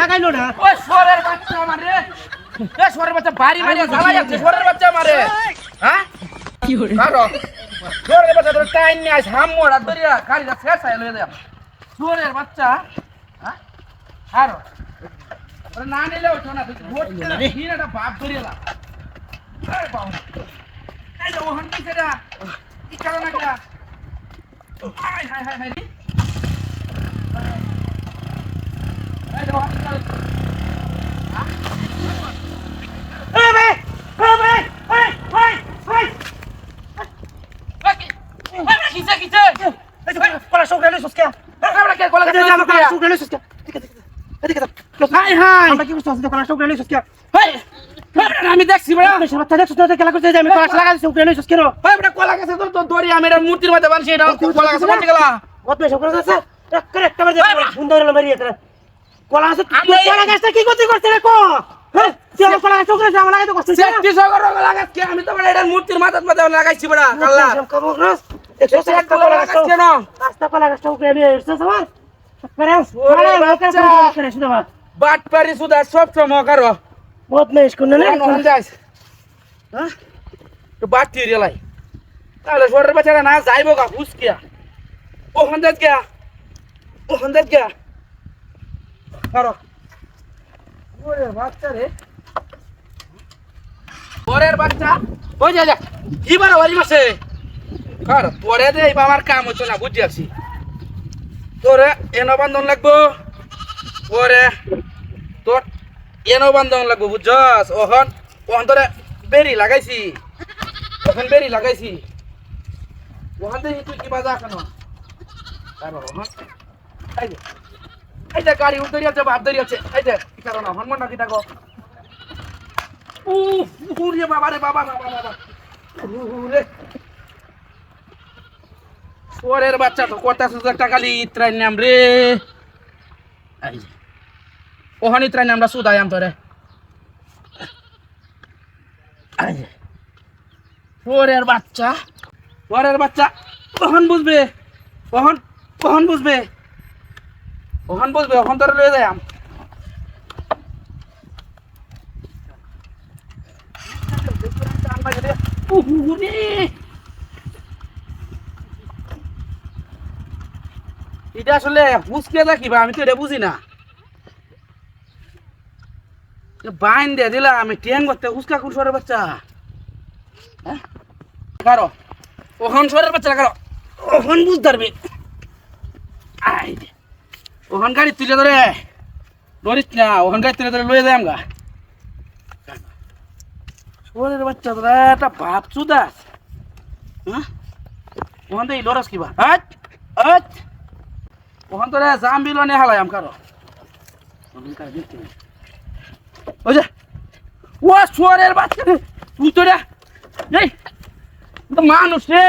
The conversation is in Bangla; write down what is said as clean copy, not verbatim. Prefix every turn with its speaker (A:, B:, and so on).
A: লাগাইলো না ওই সোরের বাচ্চা মারে এ সোরের বাচ্চা বাড়ি মারে জ্বালা যাচ্ছে সোরের বাচ্চা মারে হ্যাঁ কি হরে কারো সোরের বাচ্চা তো টাইম নিয়ে আইছ হামমো রাত ধরিয়া গাড়িটা শেষ আই লয়ে যাম সোরের বাচ্চা হ্যাঁ আরো ওরে না নিলে ওঠো না তুই ভোট না হিনাটা বাপ ধরিয়ালা এই বাবা এই যে ওহন কি সেটা কি কারণ এটা হাই হাই হাই হাই এই যে ওহন
B: কলা শুকরালে সুস্কা
A: আমরা কে কলা গাছ
B: কলা শুকরালে সুস্কা এদিকে
A: হাই হাই
B: আমরা কি করছিস কলা শুকরালে সুস্কা
A: হেই আমি দেখছি বড়
B: বেশ বাচ্চা দেখছিস তো খেলা করতে যাই আমি কলা লাগাই শুকরালে সুস্কা নো
A: হেই বড় কলা গাছ তো দড়ি আমি এটা মূর্তির মধ্যে বানছি এটা কলা গাছ মধ্যে গেলা
B: কত বেশ শুকরা আছে করে একটা বাজে সুন্দর হলো মারি এটা কলা আছে কলা গাছটা কি করতে করতে রে কো হ্যাঁ তুই কলা গাছ শুকরা জামা লাগাই তো করছিস
A: সেটি সগর কলা গাছ কে আমি তো বড় এটা মূর্তির মাথার মধ্যে লাগাইছি বড় কাল্লা
B: রাস্তা কলা গাছটা শুকরালে এসে সবার করে করে শুধু
A: বাট পারি সুদা সব সময় করো
B: বহুত মেশ কোন না
A: কোন যাস হ্যাঁ তো বাটি রেলাই তাহলে সরের বাচ্চারা না যাইবো গা হুসকিয়া ওখান যাস গিয়া করো ওরে বাচ্চা রে ওরের বাচ্চা ওই যা কি বার ওরি মাসে কর তোরে দে এই বাবার কাম হতো না বুঝি আছি তোরে এনো বান্ধন লাগবো ওরে তোর এনো বান্ধন লাগবো বুঝছস ওখান তোরে বেরি লাগাইছি ওখান দেখি তুই কি বাজা কেন এই যে গাড়ি উঠে আছে বাপ ধরি আছে এই যে কি কারণ হনুমান নাকি ডাকো উরে বাবা রে বাবা উরে ওরের বাচ্চা তো কত সুন্দর টাকা লি ইত্রাই নাম রে এই যে ওহানি ইত্রাই নামটা সুদাই আম তোরে এই যে ওরের বাচ্চা ওহন বুঝবে ওহন বুঝবে ওহন তোরে লয়ে যায় আম এটা আসলে হুসকে থাকিবা আমি তো এটা বুঝি না বাইন দিয়ে দিলা আমি ট্রেন করতে হুসকা কোন সরের বাচ্চা হ্যাঁ কারো ওখান সরের বাচ্চা কারো ওখান বুঝতে পারবে ওখান গাড়ি তুলে ধরে ধরিস না ওখান গাড়ি তুলে ধরে লয়ে যায় আমগা সরের বাচ্চা তোরা একটা ভাব চুদাস হ্যাঁ ওখান থেকে লড়াস কিবা ওখান তোরা জাম বিলনে হালাই আম কারো ওই যে ও সরের বাচ্চা তুই তোরা মানুষ রে